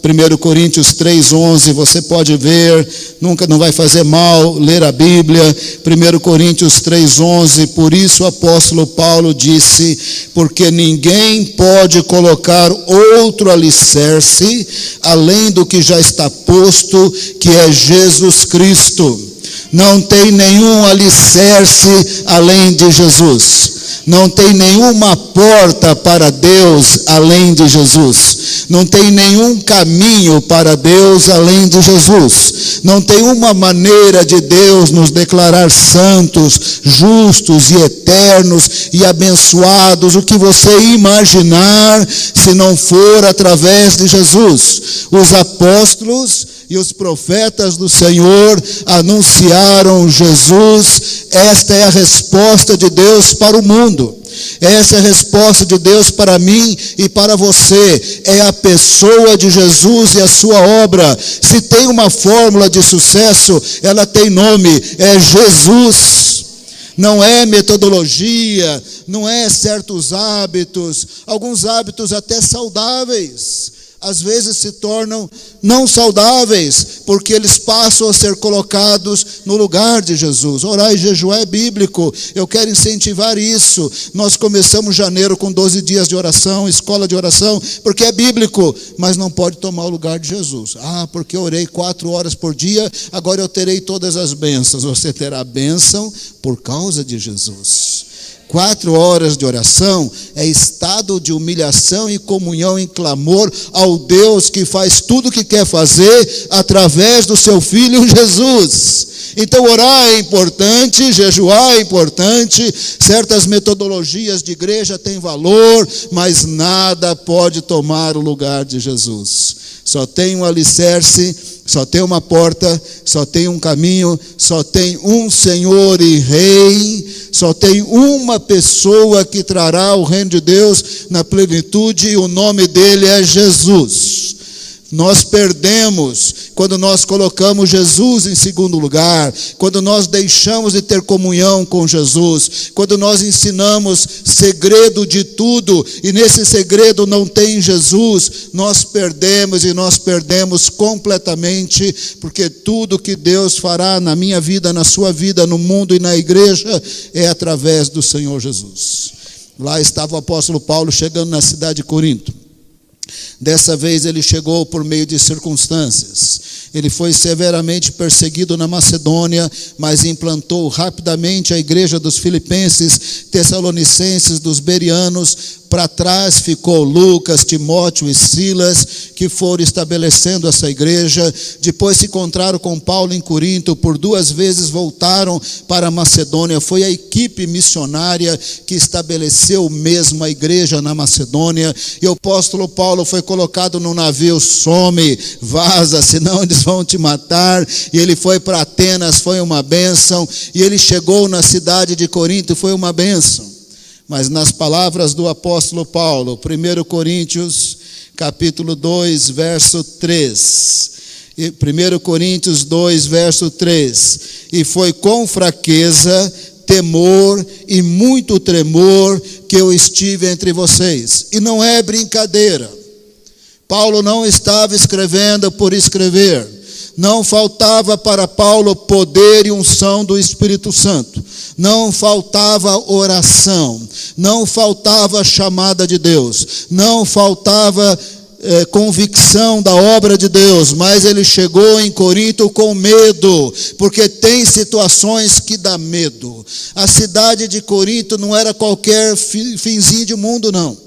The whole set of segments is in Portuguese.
1 Coríntios 3,11, você pode ver, nunca não vai fazer mal ler a Bíblia. 1 Coríntios 3,11, por isso o apóstolo Paulo disse, porque ninguém pode colocar outro alicerce, além do que já está posto, que é Jesus Cristo. Não tem nenhum alicerce além de Jesus. Não tem nenhuma porta para Deus além de Jesus. Não tem nenhum caminho para Deus além de Jesus. Não tem uma maneira de Deus nos declarar santos, justos e eternos e abençoados, o que você imaginar, se não for através de Jesus. Os apóstolos e os profetas do Senhor anunciaram Jesus. Esta é a resposta de Deus para o mundo. Essa é a resposta de Deus para mim e para você. É a pessoa de Jesus e a sua obra. Se tem uma fórmula de sucesso, ela tem nome, é Jesus. Não é metodologia, não é certos hábitos, alguns hábitos até saudáveis, às vezes se tornam não saudáveis, porque eles passam a ser colocados no lugar de Jesus. Orar e jejuar é bíblico, eu quero incentivar isso. Nós começamos janeiro com 12 dias de oração, escola de oração, porque é bíblico, mas não pode tomar o lugar de Jesus. Porque eu orei 4 horas por dia, agora eu terei todas as bênçãos. Você terá bênção por causa de Jesus. 4 horas de oração é estado de humilhação e comunhão em clamor ao Deus que faz tudo o que quer fazer através do seu Filho Jesus. Então orar é importante, jejuar é importante, certas metodologias de igreja têm valor, mas nada pode tomar o lugar de Jesus. Só tem um alicerce, só tem uma porta, só tem um caminho, só tem um Senhor e Rei, só tem uma pessoa que trará o reino de Deus na plenitude, e o nome dele é Jesus. Nós perdemos quando nós colocamos Jesus em segundo lugar, quando nós deixamos de ter comunhão com Jesus, quando nós ensinamos segredo de tudo, e nesse segredo não tem Jesus, nós perdemos, e nós perdemos completamente, porque tudo que Deus fará na minha vida, na sua vida, no mundo e na igreja, é através do Senhor Jesus. Lá estava o apóstolo Paulo chegando na cidade de Corinto. Dessa vez ele chegou por meio de circunstâncias. Ele foi severamente perseguido na Macedônia, mas implantou rapidamente a igreja dos filipenses, tessalonicenses, dos bereanos. Para trás ficou Lucas, Timóteo e Silas, que foram estabelecendo essa igreja. Depois se encontraram com Paulo em Corinto, por 2 vezes voltaram para a Macedônia. Foi a equipe missionária que estabeleceu mesmo a igreja na Macedônia. E o apóstolo Paulo foi colocado no navio, some, vaza, senão eles vão te matar. E ele foi para Atenas, foi uma bênção. E ele chegou na cidade de Corinto, foi uma bênção. Mas nas palavras do apóstolo Paulo, 1 Coríntios, capítulo 2, verso 3. 1 Coríntios 2, verso 3. E foi com fraqueza, temor e muito tremor que eu estive entre vocês. E não é brincadeira. Paulo não estava escrevendo por escrever. Não faltava para Paulo poder e unção do Espírito Santo. Não faltava oração. Não faltava chamada de Deus. Não faltava convicção da obra de Deus. Mas ele chegou em Corinto com medo, porque tem situações que dá medo. A cidade de Corinto não era qualquer finzinho de mundo, não.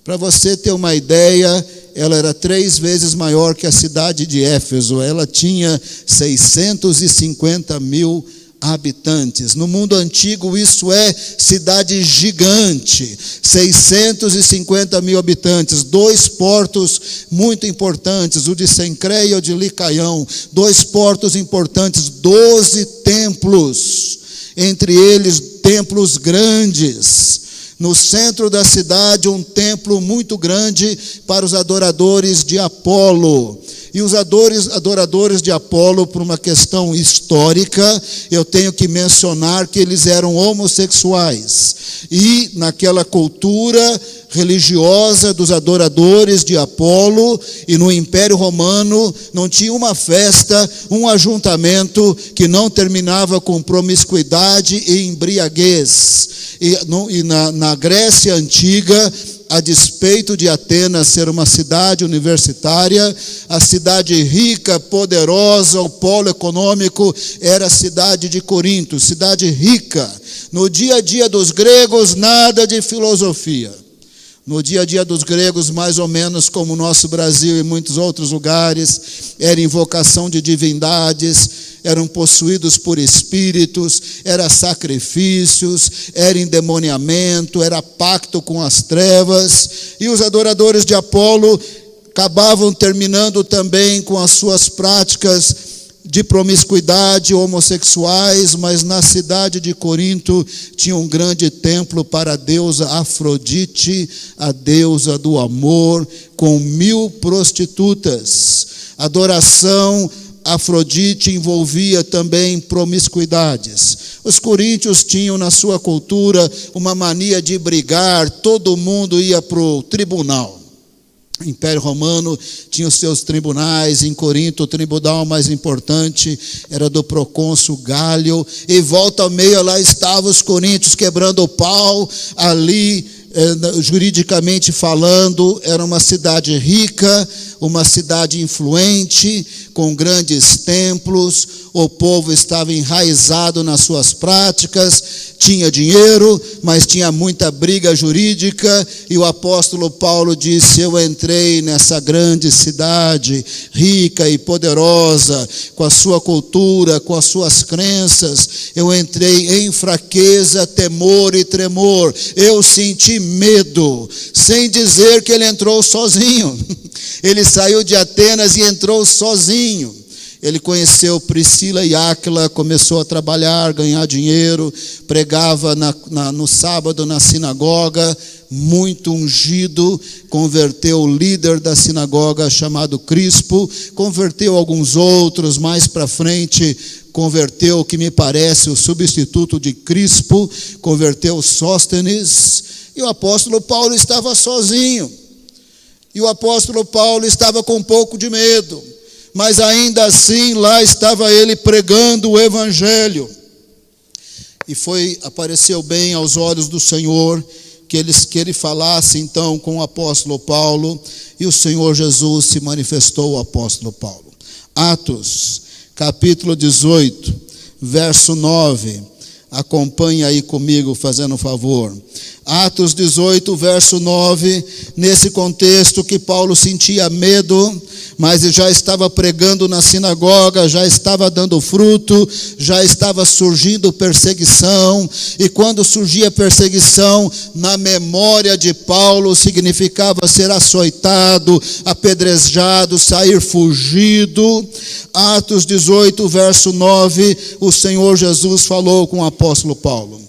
Para você ter uma ideia, ela era 3 vezes maior que a cidade de Éfeso. Ela tinha 650 mil habitantes. No mundo antigo isso é cidade gigante. 650 mil habitantes. 2 portos muito importantes, o de Sencreia e o de Licaião. 2 portos importantes, 12 templos. Entre eles, templos grandes. No centro da cidade, um templo muito grande para os adoradores de Apolo. E os adoradores de Apolo, por uma questão histórica, eu tenho que mencionar que eles eram homossexuais. E naquela cultura religiosa dos adoradores de Apolo e no Império Romano, não tinha uma festa, um ajuntamento que não terminava com promiscuidade e embriaguez. E na Grécia Antiga, a despeito de Atenas ser uma cidade universitária, a cidade rica, poderosa, o polo econômico, era a cidade de Corinto, cidade rica. No dia a dia dos gregos, nada de filosofia. No dia a dia dos gregos, mais ou menos como o nosso Brasil e muitos outros lugares, era invocação de divindades, eram possuídos por espíritos, era sacrifícios, era endemoniamento, era pacto com as trevas. E os adoradores de Apolo acabavam terminando também com as suas práticas de promiscuidade, homossexuais, mas na cidade de Corinto tinha um grande templo para a deusa Afrodite, a deusa do amor, com 1000 prostitutas. Adoração Afrodite envolvia também promiscuidades. Os coríntios tinham na sua cultura uma mania de brigar, todo mundo ia para o tribunal. O Império Romano tinha os seus tribunais. Em Corinto, o tribunal mais importante era do procônsul Gálio, e volta ao meio lá estavam os coríntios quebrando o pau ali, juridicamente falando. Era uma cidade rica, uma cidade influente, com grandes templos. O povo estava enraizado nas suas práticas, tinha dinheiro, mas tinha muita briga jurídica. E o apóstolo Paulo disse: eu entrei nessa grande cidade, rica e poderosa, com a sua cultura, com as suas crenças. Eu entrei em fraqueza, temor e tremor. Eu senti medo, sem dizer que ele entrou sozinho. Ele saiu de Atenas e entrou sozinho. Ele conheceu Priscila e Áquila, começou a trabalhar, ganhar dinheiro, pregava no sábado na sinagoga, muito ungido, converteu o líder da sinagoga chamado Crispo, converteu alguns outros, mais para frente converteu, que me parece, o substituto de Crispo, converteu Sóstenes, e o apóstolo Paulo estava sozinho. E o apóstolo Paulo estava com um pouco de medo, mas ainda assim lá estava ele pregando o evangelho. E apareceu bem aos olhos do Senhor que ele falasse então com o apóstolo Paulo, e o Senhor Jesus se manifestou ao apóstolo Paulo. Atos, capítulo 18, verso 9. Acompanhe aí comigo, fazendo um favor. Atos 18, verso 9, nesse contexto que Paulo sentia medo, mas já estava pregando na sinagoga, já estava dando fruto, já estava surgindo perseguição. E quando surgia perseguição, na memória de Paulo, significava ser açoitado, apedrejado, sair fugido. Atos 18, verso 9, o Senhor Jesus falou com o apóstolo Paulo.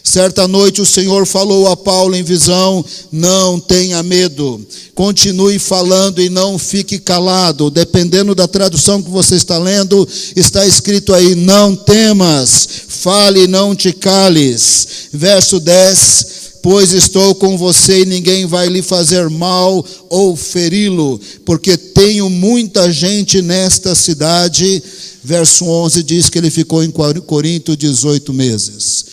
Certa noite o Senhor falou a Paulo em visão: não tenha medo, continue falando e não fique calado. Dependendo da tradução que você está lendo, está escrito aí: não temas, fale e não te cales. Verso 10: pois estou com você e ninguém vai lhe fazer mal ou feri-lo, porque tenho muita gente nesta cidade. Verso 11 diz que ele ficou em Corinto 18 meses.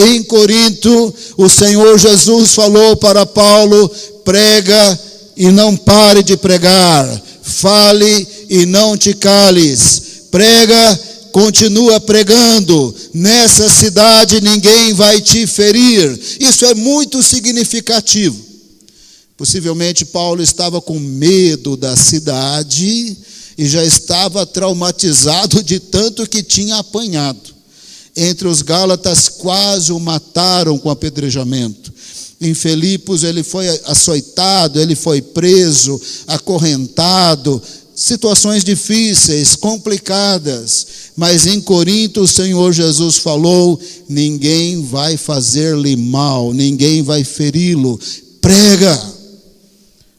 Em Corinto, o Senhor Jesus falou para Paulo: prega e não pare de pregar, fale e não te cales, prega, continua pregando, nessa cidade ninguém vai te ferir. Isso é muito significativo. Possivelmente Paulo estava com medo da cidade e já estava traumatizado de tanto que tinha apanhado. Entre os Gálatas quase o mataram com apedrejamento. Em Filipos ele foi açoitado, ele foi preso, acorrentado. Situações difíceis, complicadas. Mas em Corinto o Senhor Jesus falou: ninguém vai fazer-lhe mal, ninguém vai feri-lo. Prega,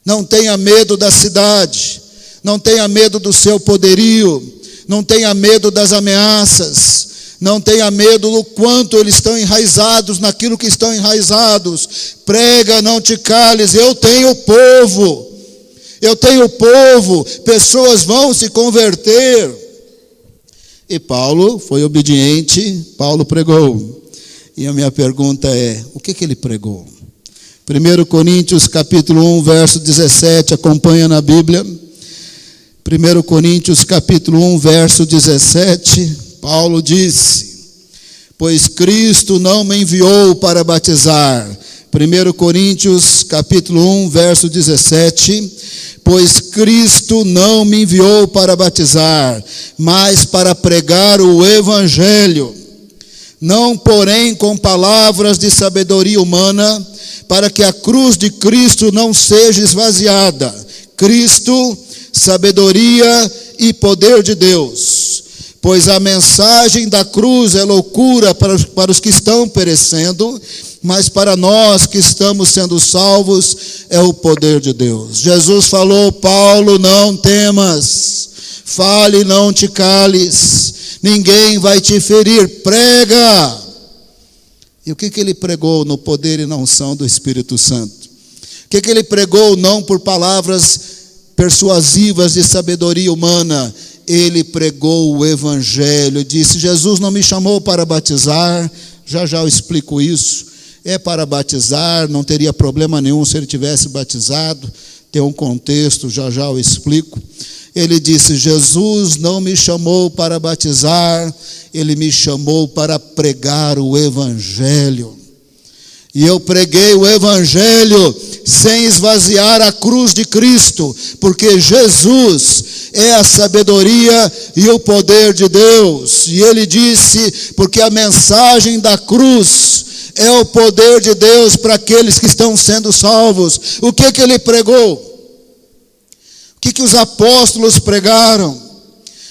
não tenha medo da cidade, Não tenha medo do seu poderio. Não tenha medo das ameaças. Não tenha medo do quanto eles estão enraizados naquilo que estão enraizados. Prega, não te cales. Eu tenho povo. Eu tenho povo. Pessoas vão se converter. E Paulo foi obediente. Paulo pregou. E a minha pergunta é, o que ele pregou? 1 Coríntios capítulo 1, verso 17, acompanha na Bíblia. 1 Coríntios capítulo 1, verso 17, Paulo disse: pois Cristo não me enviou para batizar. 1 Coríntios capítulo 1, verso 17, pois Cristo não me enviou para batizar, mas para pregar o Evangelho, não porém com palavras de sabedoria humana, para que a cruz de Cristo não seja esvaziada. Cristo, sabedoria e poder de Deus. Pois a mensagem da cruz é loucura para os que estão perecendo, mas para nós que estamos sendo salvos é o poder de Deus. Jesus falou: Paulo, não temas, fale, não te cales, ninguém vai te ferir, prega. E o que ele pregou no poder e na unção do Espírito Santo? O que ele pregou não por palavras persuasivas de sabedoria humana? Ele pregou o Evangelho, disse: Jesus não me chamou para batizar, já eu explico isso, é para batizar, não teria problema nenhum se ele tivesse batizado, tem um contexto, já eu explico. Ele disse: Jesus não me chamou para batizar, ele me chamou para pregar o Evangelho. E eu preguei o Evangelho sem esvaziar a cruz de Cristo, porque Jesus é a sabedoria e o poder de Deus. E ele disse: porque a mensagem da cruz é o poder de Deus para aqueles que estão sendo salvos. O que ele pregou? O que os apóstolos pregaram?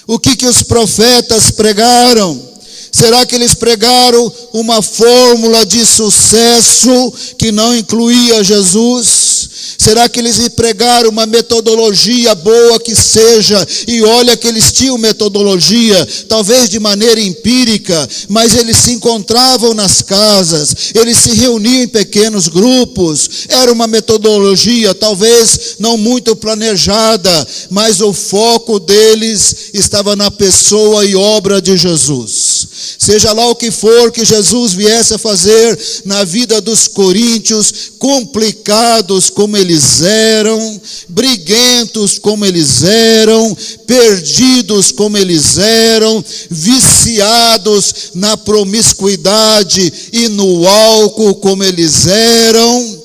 O que os profetas pregaram? Será que eles pregaram uma fórmula de sucesso que não incluía Jesus? Será que eles pregaram uma metodologia boa que seja? E olha que eles tinham metodologia, talvez de maneira empírica, mas eles se encontravam nas casas, eles se reuniam em pequenos grupos. Era uma metodologia talvez não muito planejada, mas o foco deles estava na pessoa e obra de Jesus. Seja lá o que for que Jesus viesse a fazer na vida dos coríntios, complicados como eles eram, briguentos como eles eram, perdidos como eles eram, viciados na promiscuidade e no álcool como eles eram,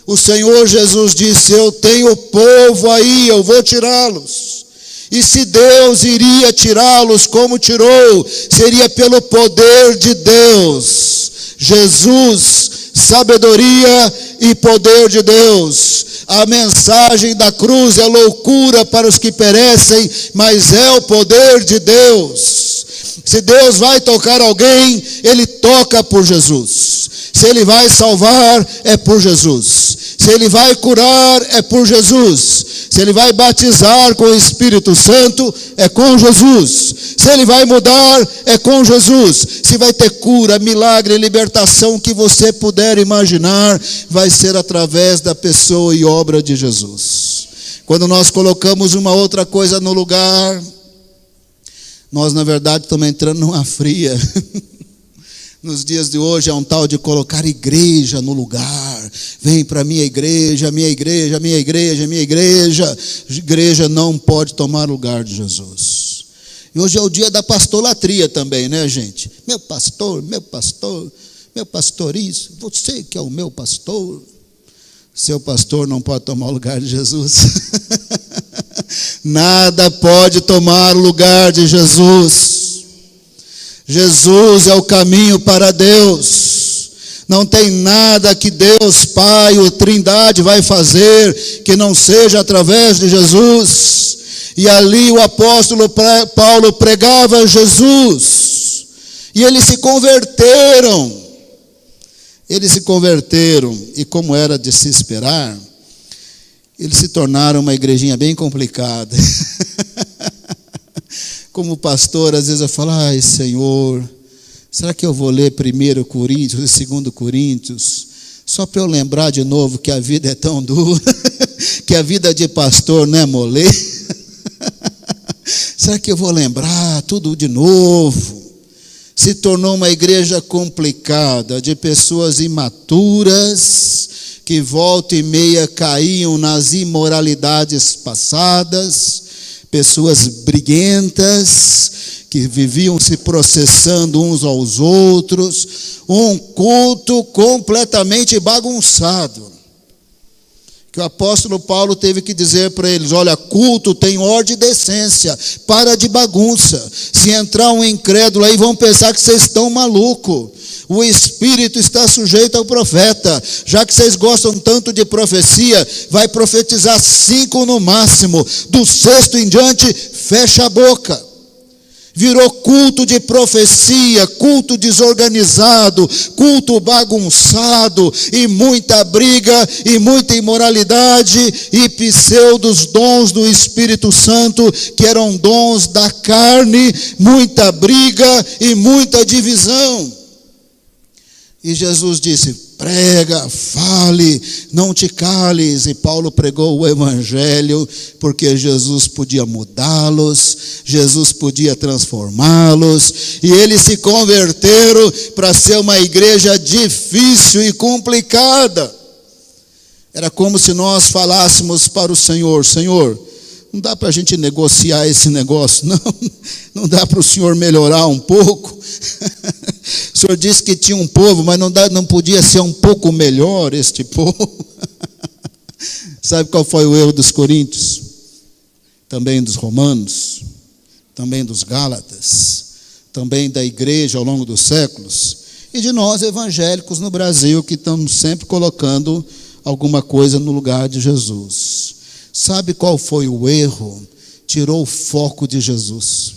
o Senhor Jesus disse: eu tenho povo aí, eu vou tirá-los. E se Deus iria tirá-los como tirou, seria pelo poder de Deus. Jesus, sabedoria e poder de Deus. A mensagem da cruz é loucura para os que perecem, mas é o poder de Deus. Se Deus vai tocar alguém, Ele toca por Jesus. Se Ele vai salvar, é por Jesus. Se Ele vai curar, é por Jesus. Se Ele vai batizar com o Espírito Santo, é com Jesus. Se Ele vai mudar, é com Jesus. Se vai ter cura, milagre, libertação que você puder imaginar, vai ser através da pessoa e obra de Jesus. Quando nós colocamos uma outra coisa no lugar, nós na verdade estamos entrando numa fria. Nos dias de hoje é um tal de colocar igreja no lugar. Vem para a minha igreja, minha igreja, minha igreja, minha igreja. Igreja não pode tomar lugar de Jesus. E hoje é o dia da pastolatria também, né, gente? Meu pastor, isso. Você que é o meu pastor. Seu pastor não pode tomar o lugar de Jesus. Nada pode tomar o lugar de Jesus. Jesus é o caminho para Deus. Não tem nada que Deus Pai, o Trindade, vai fazer que não seja através de Jesus. E ali o apóstolo Paulo pregava Jesus. E eles se converteram. E como era de se esperar, eles se tornaram uma igrejinha bem complicada. Como pastor, às vezes eu falo, ai Senhor, será que eu vou ler 1 Coríntios e 2 Coríntios, só para eu lembrar de novo que a vida é tão dura, que a vida de pastor não é mole? Será que eu vou lembrar tudo de novo? Se tornou uma igreja complicada, de pessoas imaturas, que volta e meia caíam nas imoralidades passadas, pessoas briguentas, que viviam se processando uns aos outros, um culto completamente bagunçado. Que o apóstolo Paulo teve que dizer para eles, olha, culto tem ordem e decência, para de bagunça. Se entrar um incrédulo aí, vão pensar que vocês estão malucos. O espírito está sujeito ao profeta. Já que vocês gostam tanto de profecia, vai profetizar 5 no máximo. Do 6º em diante, fecha a boca. Virou culto de profecia, culto desorganizado, culto bagunçado, e muita briga, e muita imoralidade, e pseudos dons do Espírito Santo, que eram dons da carne, muita briga e muita divisão. E Jesus disse, prega, fale, não te cales. E Paulo pregou o evangelho, porque Jesus podia mudá-los, Jesus podia transformá-los, e eles se converteram para ser uma igreja difícil e complicada. Era como se nós falássemos para o Senhor, Senhor, não dá para a gente negociar esse negócio, não dá para o Senhor melhorar um pouco? O Senhor disse que tinha um povo, mas não podia ser um pouco melhor este povo. Sabe qual foi o erro dos coríntios? Também dos romanos, também dos gálatas, também da igreja ao longo dos séculos, e de nós evangélicos no Brasil, que estamos sempre colocando alguma coisa no lugar de Jesus. Sabe qual foi o erro? Tirou o foco de Jesus.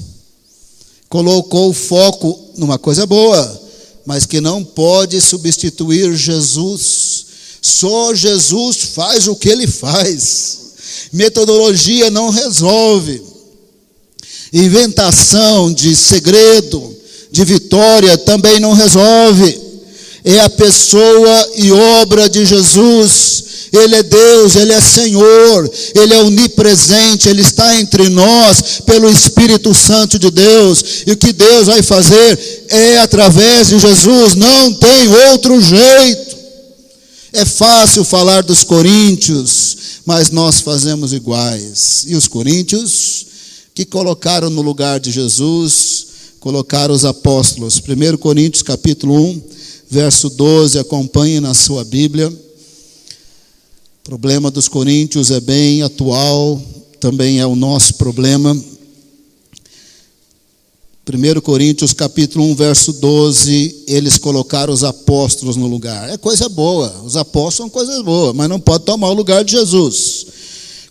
Colocou o foco numa coisa boa, mas que não pode substituir Jesus. Só Jesus faz o que ele faz. Metodologia não resolve. Inventação de segredo, de vitória também não resolve. É a pessoa e obra de Jesus. Ele é Deus, Ele é Senhor, Ele é onipresente, Ele está entre nós pelo Espírito Santo de Deus. E o que Deus vai fazer é através de Jesus, não tem outro jeito. É fácil falar dos coríntios, mas nós fazemos iguais. E os coríntios, que colocaram no lugar de Jesus, colocaram os apóstolos. 1 Coríntios capítulo 1, verso 12, acompanhe na sua Bíblia. O problema dos coríntios é bem atual, também é o nosso problema. 1 Coríntios capítulo 1, verso 12, eles colocaram os apóstolos no lugar. É coisa boa, os apóstolos são coisas boas, mas não pode tomar o lugar de Jesus.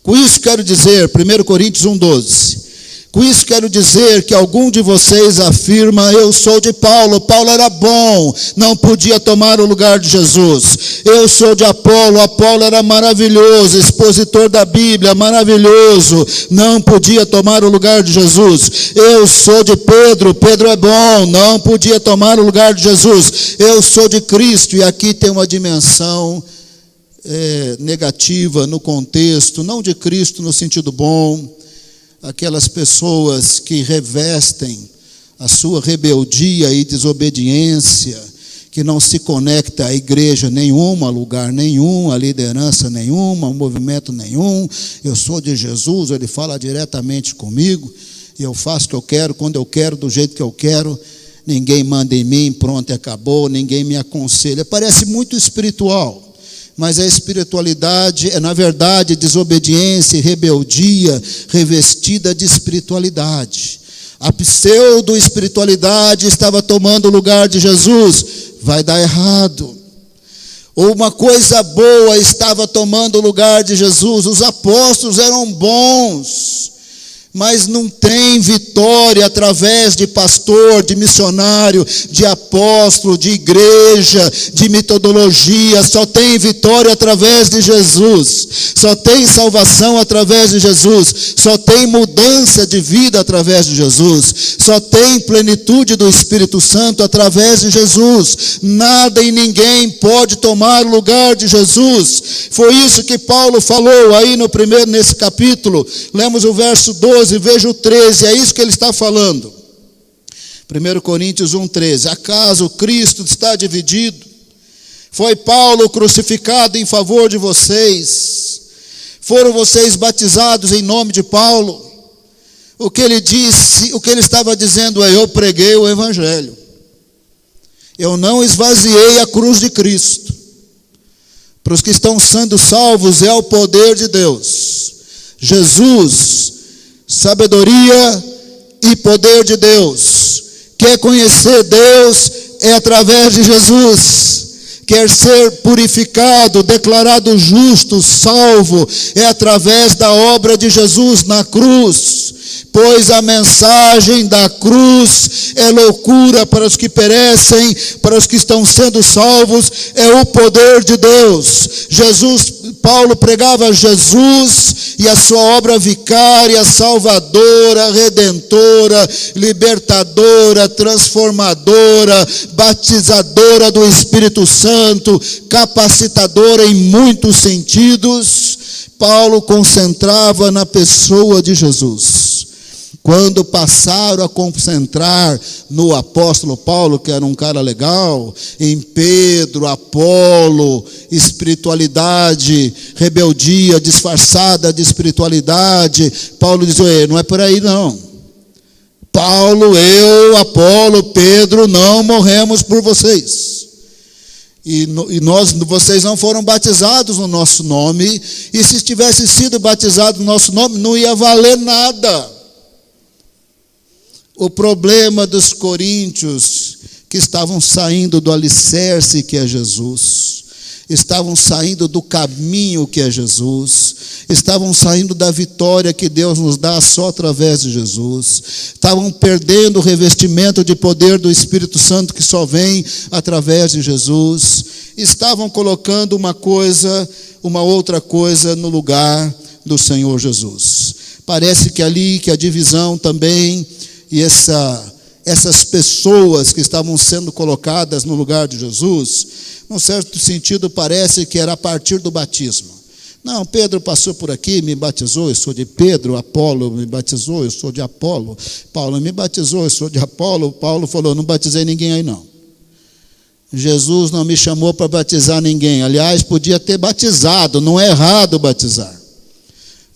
Com isso quero dizer, 1 Coríntios 1, 12, com isso quero dizer que algum de vocês afirma, eu sou de Paulo, Paulo era bom, não podia tomar o lugar de Jesus. Eu sou de Apolo, Apolo era maravilhoso, expositor da Bíblia, maravilhoso, não podia tomar o lugar de Jesus. Eu sou de Pedro, Pedro é bom, não podia tomar o lugar de Jesus. Eu sou de Cristo, e aqui tem uma dimensão negativa no contexto, não de Cristo no sentido bom. Aquelas pessoas que revestem a sua rebeldia e desobediência, que não se conecta à igreja nenhuma, a lugar nenhum, a liderança nenhuma, a movimento nenhum. Eu sou de Jesus, ele fala diretamente comigo, e eu faço o que eu quero, quando eu quero, do jeito que eu quero. Ninguém manda em mim, pronto, acabou, ninguém me aconselha. Parece muito espiritual. Mas a espiritualidade é, na verdade, desobediência e rebeldia revestida de espiritualidade. A pseudo-espiritualidade estava tomando o lugar de Jesus. Vai dar errado. Ou uma coisa boa estava tomando o lugar de Jesus. Os apóstolos eram bons, Mas não tem vitória através de pastor, de missionário, de apóstolo, de igreja, de metodologia. Só tem vitória através de Jesus. Só tem salvação através de Jesus. Só tem mudança de vida através de Jesus. Só tem plenitude do Espírito Santo através de Jesus. Nada e ninguém pode tomar o lugar de Jesus. Foi isso que Paulo falou aí nesse capítulo. Lemos o verso 12. Veja o 13, é isso que ele está falando. 1 Coríntios 1,13. Acaso Cristo está dividido? Foi Paulo crucificado em favor de vocês? Foram vocês batizados em nome de Paulo? O que ele disse, o que ele estava dizendo é: eu preguei o Evangelho. Eu não esvaziei a cruz de Cristo. Para os que estão sendo salvos é o poder de Deus. Jesus, sabedoria e poder de Deus. Quer conhecer Deus é através de Jesus. Quer ser purificado, declarado justo, salvo, é através da obra de Jesus na cruz. Pois a mensagem da cruz é loucura para os que perecem, para os que estão sendo salvos, é o poder de Deus. Paulo pregava Jesus e a sua obra vicária, salvadora, redentora, libertadora, transformadora, batizadora do Espírito Santo, capacitadora em muitos sentidos. Paulo concentrava na pessoa de Jesus. Quando passaram a concentrar no apóstolo Paulo, que era um cara legal, em Pedro, Apolo, espiritualidade, rebeldia disfarçada de espiritualidade, Paulo diz: não é por aí não. Paulo, eu, Apolo, Pedro, não morremos por vocês. Vocês não foram batizados no nosso nome, e se tivessem sido batizados no nosso nome, não ia valer nada. O problema dos coríntios, que estavam saindo do alicerce que é Jesus, estavam saindo do caminho que é Jesus, estavam saindo da vitória que Deus nos dá só através de Jesus, estavam perdendo o revestimento de poder do Espírito Santo que só vem através de Jesus, estavam colocando uma outra coisa no lugar do Senhor Jesus. Parece que ali, que a divisão também, e essas pessoas que estavam sendo colocadas no lugar de Jesus, num certo sentido parece que era a partir do batismo. Não, Pedro passou por aqui, me batizou, eu sou de Pedro. Apolo me batizou, eu sou de Apolo. Paulo me batizou, eu sou de Apolo. Paulo falou: não batizei ninguém aí não. Jesus não me chamou para batizar ninguém. Aliás, podia ter batizado, não é errado batizar.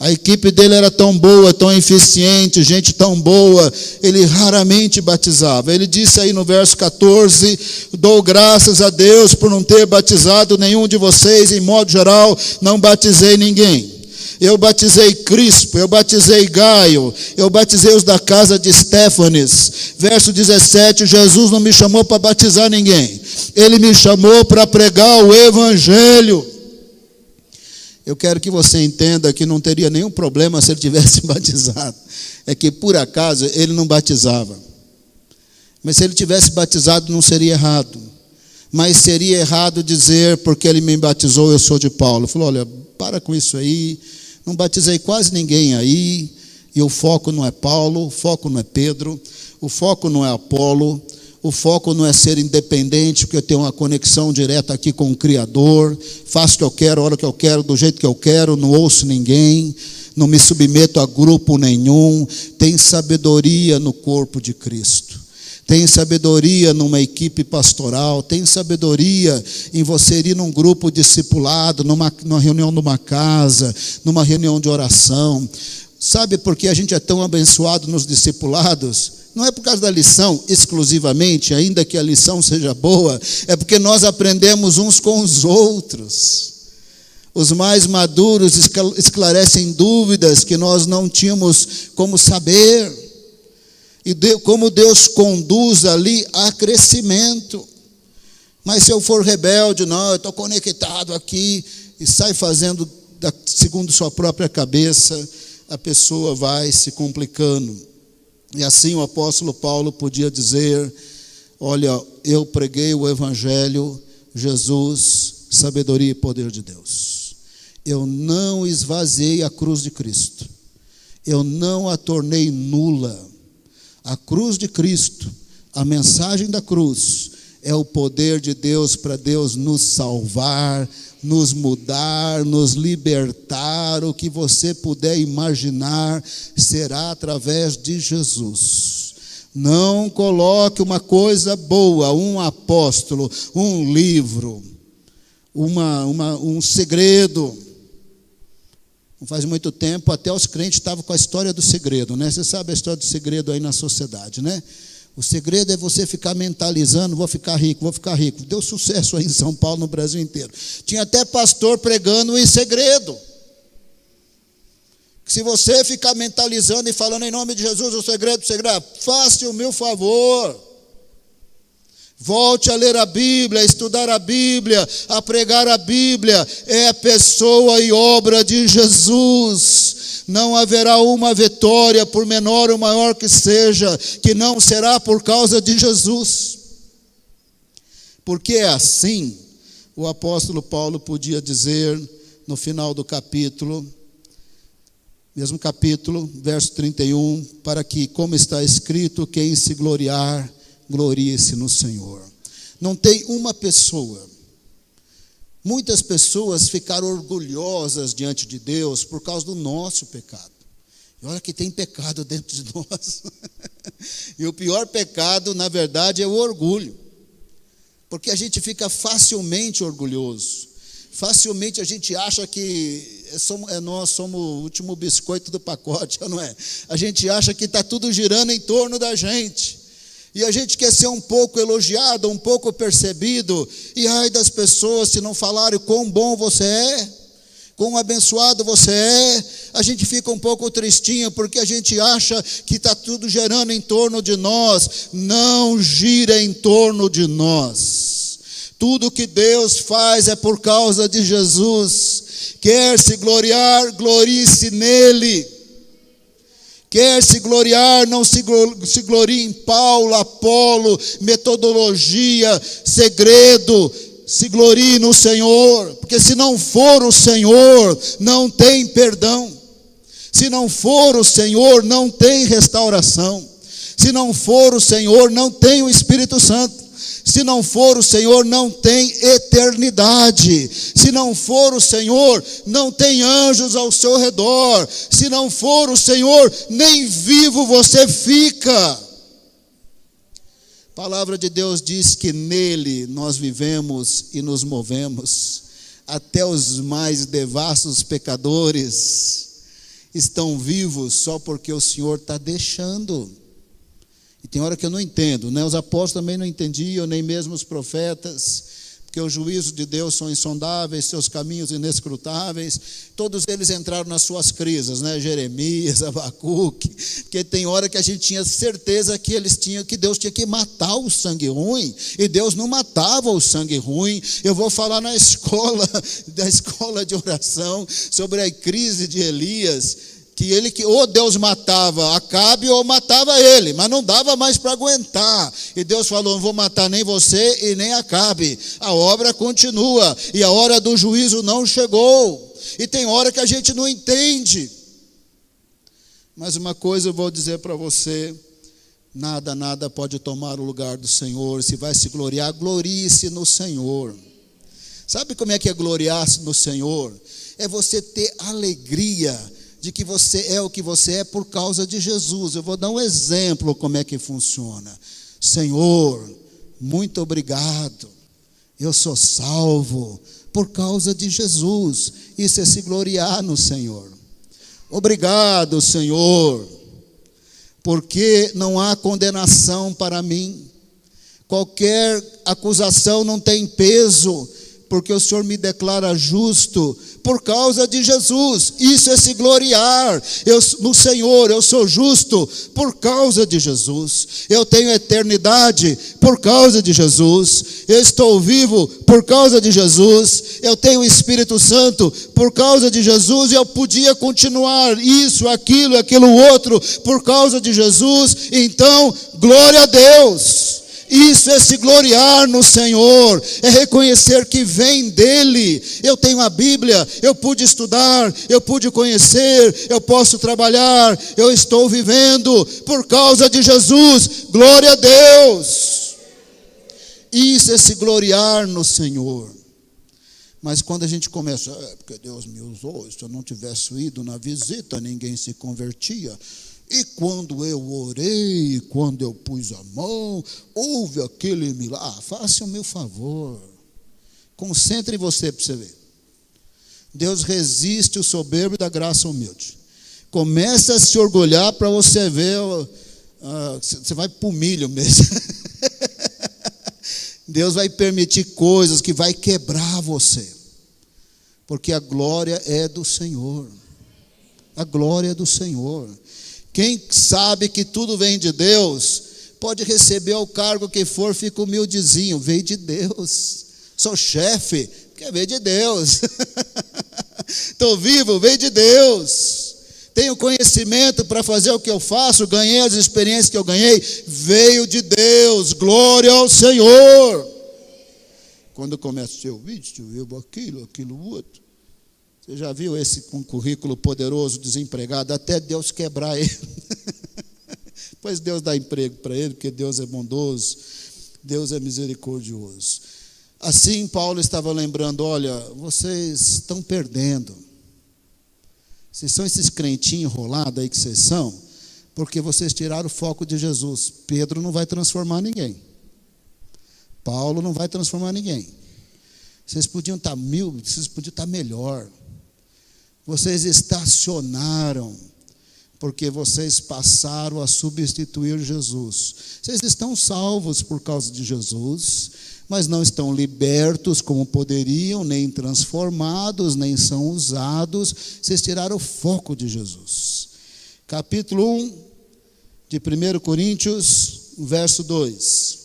A equipe dele era tão boa, tão eficiente, gente tão boa, ele raramente batizava. Ele disse aí no verso 14: dou graças a Deus por não ter batizado nenhum de vocês, em modo geral, não batizei ninguém. Eu batizei Crispo, eu batizei Gaio, eu batizei os da casa de Estéfanes. Verso 17, Jesus não me chamou para batizar ninguém. Ele me chamou para pregar o Evangelho. Eu quero que você entenda que não teria nenhum problema se ele tivesse batizado. É que, por acaso, ele não batizava. Mas se ele tivesse batizado, não seria errado. Mas seria errado dizer, porque ele me batizou, eu sou de Paulo. Ele falou: olha, para com isso aí. Não batizei quase ninguém aí. E o foco não é Paulo, o foco não é Pedro, o foco não é Apolo. O foco não é ser independente, porque eu tenho uma conexão direta aqui com o Criador. Faço o que eu quero, a hora que eu quero, do jeito que eu quero, não ouço ninguém, não me submeto a grupo nenhum. Tem sabedoria no corpo de Cristo. Tem sabedoria numa equipe pastoral. Tem sabedoria em você ir num grupo discipulado, numa reunião numa casa, numa reunião de oração. Sabe por que a gente é tão abençoado nos discipulados? Não é por causa da lição exclusivamente, ainda que a lição seja boa, é porque nós aprendemos uns com os outros. Os mais maduros esclarecem dúvidas que nós não tínhamos como saber. E como Deus conduz ali a crescimento. Mas se eu for rebelde, não, eu estou conectado aqui, e sai fazendo segundo sua própria cabeça, a pessoa vai se complicando. E assim o apóstolo Paulo podia dizer: olha, eu preguei o evangelho, Jesus, sabedoria e poder de Deus. Eu não esvaziei a cruz de Cristo. Eu não a tornei nula. A cruz de Cristo, a mensagem da cruz, é o poder de Deus para Deus nos salvar, nos mudar, nos libertar. O que você puder imaginar será através de Jesus. Não coloque uma coisa boa, um apóstolo, um livro, um segredo. Não faz muito tempo, até os crentes estavam com a história do segredo, né? Você sabe a história do segredo aí na sociedade, né? O segredo é você ficar mentalizando: vou ficar rico, vou ficar rico. Deu sucesso aí em São Paulo, no Brasil inteiro. Tinha até pastor pregando em segredo. Se você ficar mentalizando e falando em nome de Jesus, o segredo, faça o meu favor. Volte a ler a Bíblia, a estudar a Bíblia, a pregar a Bíblia. É a pessoa e obra de Jesus. Não haverá uma vitória, por menor ou maior que seja, que não será por causa de Jesus. Porque é assim, o apóstolo Paulo podia dizer no final do capítulo, mesmo capítulo, verso 31, para que, como está escrito, quem se gloriar, glorie-se no Senhor. Não tem uma pessoa. Muitas pessoas ficaram orgulhosas diante de Deus por causa do nosso pecado. E olha que tem pecado dentro de nós. E o pior pecado, na verdade, é o orgulho. Porque a gente fica facilmente orgulhoso. Facilmente a gente acha que nós somos o último biscoito do pacote, não é? A gente acha que está tudo girando em torno da gente. E a gente quer ser um pouco elogiado, um pouco percebido. E ai das pessoas se não falarem quão bom você é, quão abençoado você é. A gente fica um pouco tristinho porque a gente acha que está tudo girando em torno de nós. Não gira em torno de nós. Tudo que Deus faz é por causa de Jesus. Quer se gloriar, glorie-se nele. Quer se gloriar, não se glorie em Paulo, Apolo, metodologia, segredo. Se glorie no Senhor, porque se não for o Senhor, não tem perdão. Se não for o Senhor, não tem restauração. Se não for o Senhor, não tem o Espírito Santo. Se não for o Senhor, não tem eternidade. Se não for o Senhor, não tem anjos ao seu redor. Se não for o Senhor, nem vivo você fica. A palavra de Deus diz que nele nós vivemos e nos movemos. Até os mais devassos pecadores estão vivos só porque o Senhor está deixando. E tem hora que eu não entendo, né? Os apóstolos também não entendiam, nem mesmo os profetas, porque os juízos de Deus são insondáveis, seus caminhos inescrutáveis. Todos eles entraram nas suas crises, né? Jeremias, Abacuque, porque tem hora que a gente tinha certeza que que Deus tinha que matar o sangue ruim, e Deus não matava o sangue ruim. Eu vou falar da escola de oração sobre a crise de Elias, que ou Deus matava Acabe ou matava ele, mas não dava mais para aguentar. E Deus falou: não vou matar nem você e nem Acabe. A obra continua e a hora do juízo não chegou. E tem hora que a gente não entende. Mas uma coisa eu vou dizer para você: nada pode tomar o lugar do Senhor. Se vai se gloriar, glorie-se no Senhor. Sabe como é que é gloriar-se no Senhor? É você ter alegria de que você é o que você é por causa de Jesus. Eu vou dar um exemplo como é que funciona. Senhor, muito obrigado. Eu sou salvo por causa de Jesus. Isso é se gloriar no Senhor. Obrigado, Senhor, porque não há condenação para mim. Qualquer acusação não tem peso, porque o Senhor me declara justo, por causa de Jesus. Isso é se gloriar no Senhor. Eu sou justo por causa de Jesus. Eu tenho eternidade por causa de Jesus. Eu estou vivo por causa de Jesus. Eu tenho o Espírito Santo por causa de Jesus. E eu podia continuar isso, aquilo outro por causa de Jesus. Então, glória a Deus. Isso é se gloriar no Senhor, é reconhecer que vem dEle. Eu tenho a Bíblia, eu pude estudar, eu pude conhecer, eu posso trabalhar, eu estou vivendo por causa de Jesus. Glória a Deus. Isso é se gloriar no Senhor. Mas quando a gente começa, porque Deus me usou, se eu não tivesse ido na visita, ninguém se convertia. E quando eu orei, quando eu pus a mão, houve aquele milagre. Faça o meu favor. Concentre em você para você ver. Deus resiste o soberbo e dá graça ao humilde. Começa a se orgulhar para você ver. Você vai para o milho mesmo. Deus vai permitir coisas que vai quebrar você. Porque a glória é do Senhor. A glória é do Senhor. Quem sabe que tudo vem de Deus, pode receber o cargo que for, fica humildezinho, veio de Deus. Sou chefe, porque veio de Deus. Estou vivo, veio de Deus. Tenho conhecimento para fazer o que eu faço, ganhei as experiências que eu ganhei, veio de Deus. Glória ao Senhor. Quando começa a ser o vídeo, aquilo outro. Você já viu esse com currículo poderoso, desempregado, até Deus quebrar ele. Pois Deus dá emprego para ele, porque Deus é bondoso, Deus é misericordioso. Assim Paulo estava lembrando, olha, vocês estão perdendo. Vocês são esses crentinhos enrolados aí que vocês são, porque vocês tiraram o foco de Jesus. Pedro não vai transformar ninguém. Paulo não vai transformar ninguém. Vocês podiam estar vocês podiam estar melhor. Vocês estacionaram, porque vocês passaram a substituir Jesus. Vocês estão salvos por causa de Jesus, mas não estão libertos como poderiam, nem transformados, nem são usados. Vocês tiraram o foco de Jesus. Capítulo 1 de 1 Coríntios, verso 2.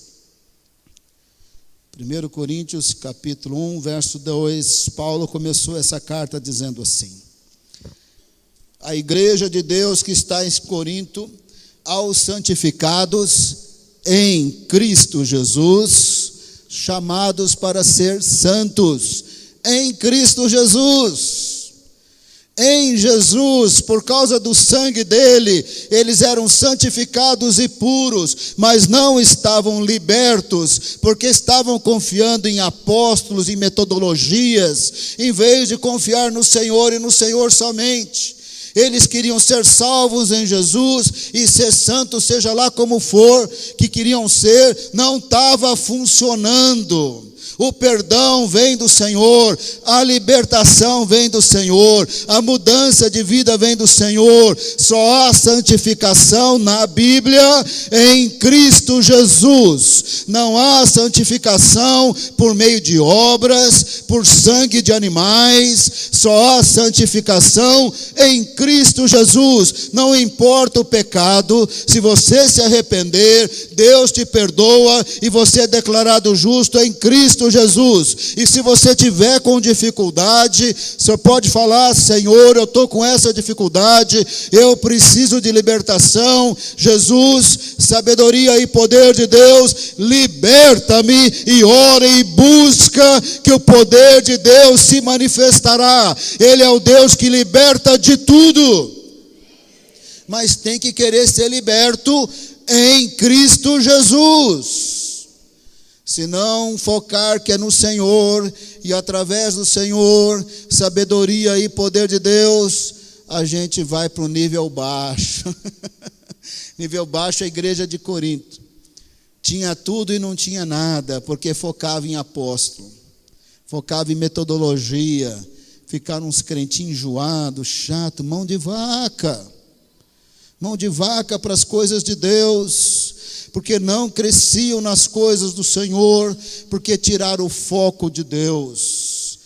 1 Coríntios, capítulo 1, verso 2, Paulo começou essa carta dizendo assim: a igreja de Deus que está em Corinto, aos santificados em Cristo Jesus, chamados para ser santos, em Cristo Jesus. Em Jesus, por causa do sangue dele, eles eram santificados e puros, mas não estavam libertos, porque estavam confiando em apóstolos, em metodologias, em vez de confiar no Senhor e no Senhor somente. Eles queriam ser salvos em Jesus e ser santos, seja lá como for que queriam ser, não estava funcionando. O perdão vem do Senhor, a libertação vem do Senhor, a mudança de vida vem do Senhor. Só há santificação na Bíblia em Cristo Jesus. Não há santificação por meio de obras, por sangue de animais. Só há santificação em Cristo Jesus. Não importa o pecado, se você se arrepender, Deus te perdoa e você é declarado justo em Cristo Jesus. E se você tiver com dificuldade, você pode falar: Senhor, eu estou com essa dificuldade, eu preciso de libertação. Jesus, sabedoria e poder de Deus, liberta-me, e ore e busca que o poder de Deus se manifestará. Ele é o Deus que liberta de tudo, mas tem que querer ser liberto em Cristo Jesus. Se não focar que é no Senhor e através do Senhor, sabedoria e poder de Deus, a gente vai para o nível baixo. Nível baixo é a igreja de Corinto. Tinha tudo e não tinha nada, porque focava em apóstolo, focava em metodologia, ficaram uns crentinhos enjoados, chato, mão de vaca para as coisas de Deus, porque não cresciam nas coisas do Senhor, porque tiraram o foco de Deus.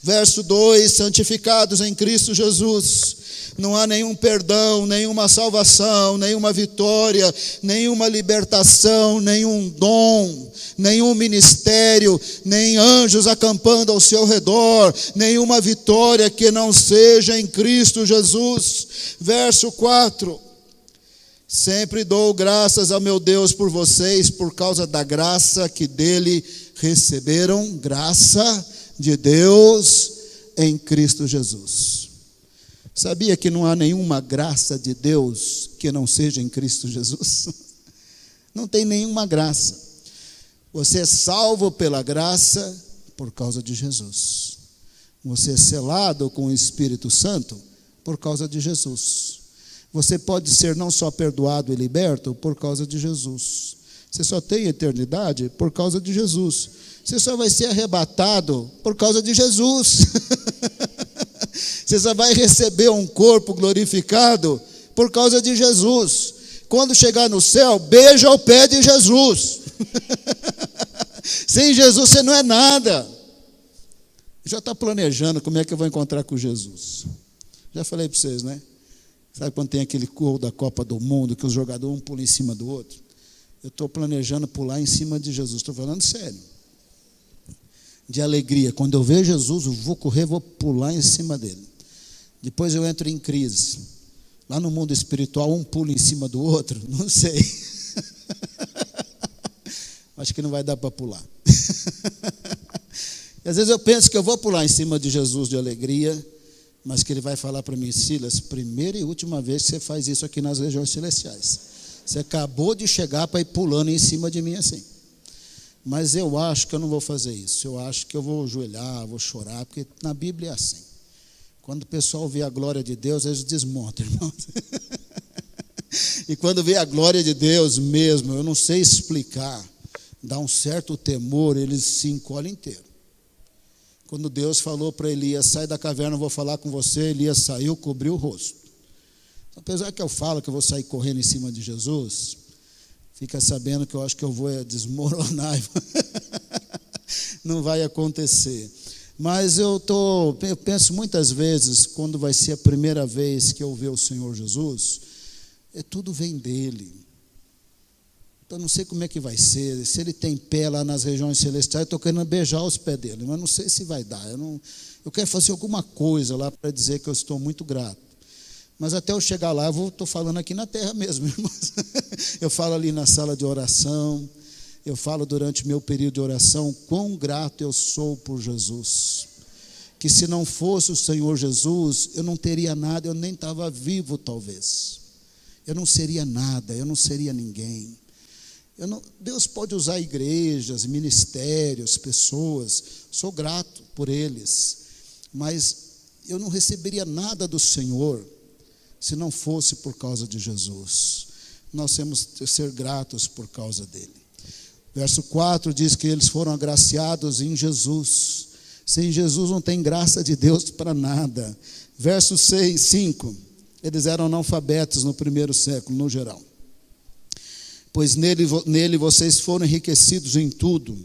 Verso 2, santificados em Cristo Jesus. Não há nenhum perdão, nenhuma salvação, nenhuma vitória, nenhuma libertação, nenhum dom, nenhum ministério, nem anjos acampando ao seu redor, nenhuma vitória que não seja em Cristo Jesus. Verso 4. Sempre dou graças ao meu Deus por vocês, por causa da graça que dele receberam, graça de Deus em Cristo Jesus. Sabia que não há nenhuma graça de Deus que não seja em Cristo Jesus? Não tem nenhuma graça. Você é salvo pela graça por causa de Jesus. Você é selado com o Espírito Santo por causa de Jesus. Você pode ser não só perdoado e liberto por causa de Jesus. Você só tem eternidade por causa de Jesus. Você só vai ser arrebatado por causa de Jesus. Você só vai receber um corpo glorificado por causa de Jesus. Quando chegar no céu, beija o pé de Jesus. Sem Jesus você não é nada. Já está planejando como é que eu vou encontrar com Jesus. Já falei para vocês, né? Sabe quando tem aquele gol da Copa do Mundo, que os jogadores um pulam em cima do outro? Eu estou planejando pular em cima de Jesus. Estou falando sério. De alegria. Quando eu ver Jesus, eu vou correr, vou pular em cima dele. Depois eu entro em crise. Lá no mundo espiritual, um pula em cima do outro, não sei. Acho que não vai dar para pular. E às vezes eu penso que eu vou pular em cima de Jesus de alegria, mas que ele vai falar para mim: Silas, primeira e última vez que você faz isso aqui nas regiões celestiais. Você acabou de chegar para ir pulando em cima de mim assim. Mas eu acho que eu não vou fazer isso. Eu acho que eu vou ajoelhar, vou chorar, porque na Bíblia é assim. Quando o pessoal vê a glória de Deus, eles desmontam, irmãos. E quando vê a glória de Deus mesmo, eu não sei explicar, dá um certo temor, eles se encolhem inteiro. Quando Deus falou para Elias: sai da caverna, eu vou falar com você, Elias saiu, cobriu o rosto. Apesar que eu falo que eu vou sair correndo em cima de Jesus, fica sabendo que eu acho que eu vou desmoronar. Não vai acontecer. Mas eu penso muitas vezes, quando vai ser a primeira vez que eu ver o Senhor Jesus, tudo vem dele. Então não sei como é que vai ser. Se ele tem pé lá nas regiões celestiais, eu estou querendo beijar os pés dele, mas não sei se vai dar. Eu quero fazer alguma coisa lá para dizer que eu estou muito grato. Mas até eu chegar lá, eu estou falando aqui na terra mesmo, irmãos. Eu falo ali na sala de oração, eu falo durante meu período de oração, quão grato eu sou por Jesus. Que se não fosse o Senhor Jesus, eu não teria nada, eu nem estava vivo talvez. Eu não seria nada, eu não seria ninguém. Deus pode usar igrejas, ministérios, pessoas, sou grato por eles. Mas eu não receberia nada do Senhor se não fosse por causa de Jesus. Nós temos que ser gratos por causa dele. Verso 4 diz que eles foram agraciados em Jesus. Sem Jesus não tem graça de Deus para nada. Verso 5, eles eram analfabetos no primeiro século, no geral. Pois nele vocês foram enriquecidos em tudo,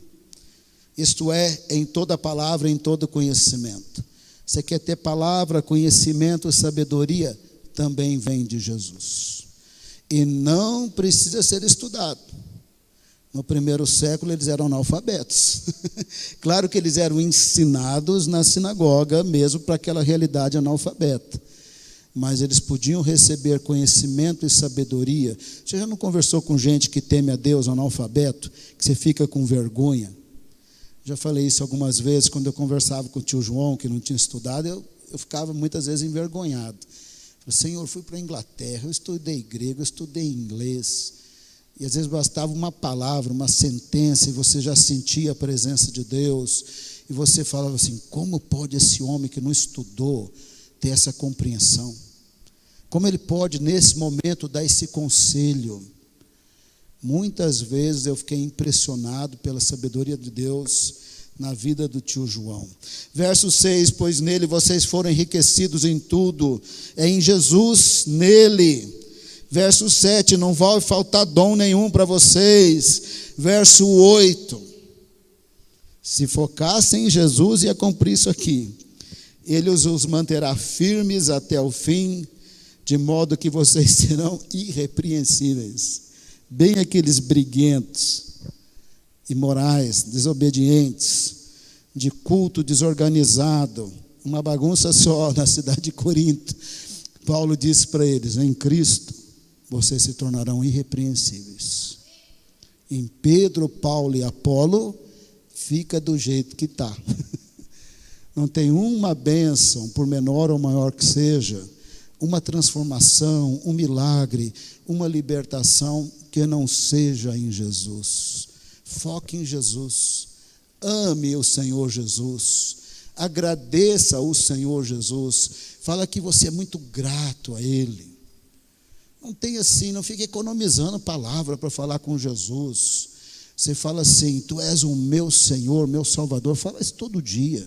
isto é, em toda palavra, em todo conhecimento. Você quer ter palavra, conhecimento, sabedoria? Também vem de Jesus. E não precisa ser estudado. No primeiro século eles eram analfabetos. Claro que eles eram ensinados na sinagoga, mesmo para aquela realidade analfabeta. Mas eles podiam receber conhecimento e sabedoria. Você já não conversou com gente que teme a Deus, analfabeto, que você fica com vergonha? Já falei isso algumas vezes, quando eu conversava com o tio João, que não tinha estudado, eu ficava muitas vezes envergonhado. Falei: Senhor, eu fui para a Inglaterra, eu estudei grego, eu estudei inglês. E às vezes bastava uma palavra, uma sentença, e você já sentia a presença de Deus. E você falava assim: como pode esse homem que não estudou ter essa compreensão? Como ele pode, nesse momento, dar esse conselho? Muitas vezes eu fiquei impressionado pela sabedoria de Deus na vida do tio João. Verso 6, pois nele vocês foram enriquecidos em tudo, é em Jesus, nele. Verso 7, não vai faltar dom nenhum para vocês. Verso 8, se focassem em Jesus ia cumprir isso aqui. Ele os manterá firmes até o fim, de modo que vocês serão irrepreensíveis. Bem aqueles briguentos, imorais, desobedientes, de culto desorganizado, uma bagunça só na cidade de Corinto. Paulo disse para eles: em Cristo vocês se tornarão irrepreensíveis. Em Pedro, Paulo e Apolo, fica do jeito que está. Não tem uma bênção, por menor ou maior que seja, uma transformação, um milagre, uma libertação que não seja em Jesus. Foque em Jesus. Ame o Senhor Jesus. Agradeça ao Senhor Jesus. Fala que você é muito grato a Ele. Não tem assim, não fique economizando palavra para falar com Jesus. Você fala assim: tu és o meu Senhor, meu Salvador. Fala isso todo dia.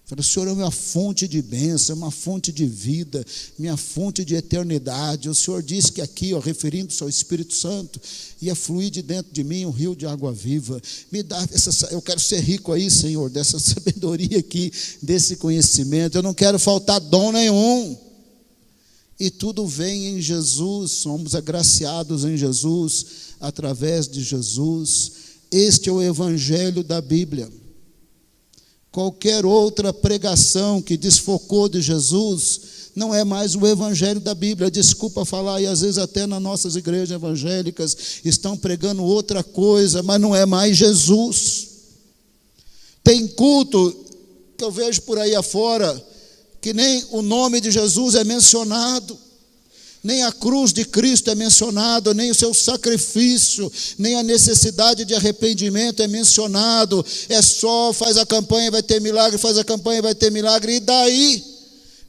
Fala: o Senhor é uma fonte de bênção, uma fonte de vida, minha fonte de eternidade. O Senhor disse que aqui, referindo-se ao Espírito Santo, ia fluir de dentro de mim um rio de água viva. Me dá eu quero ser rico aí, Senhor, dessa sabedoria aqui, desse conhecimento. Eu não quero faltar dom nenhum. E tudo vem em Jesus, somos agraciados em Jesus, através de Jesus. Este é o Evangelho da Bíblia. Qualquer outra pregação que desfocou de Jesus não é mais o Evangelho da Bíblia. Desculpa falar, e às vezes até nas nossas igrejas evangélicas estão pregando outra coisa, mas não é mais Jesus. Tem culto que eu vejo por aí afora que nem o nome de Jesus é mencionado, nem a cruz de Cristo é mencionado, nem o seu sacrifício, nem a necessidade de arrependimento é mencionado. É só faz a campanha, vai ter milagre, faz a campanha, vai ter milagre, e daí?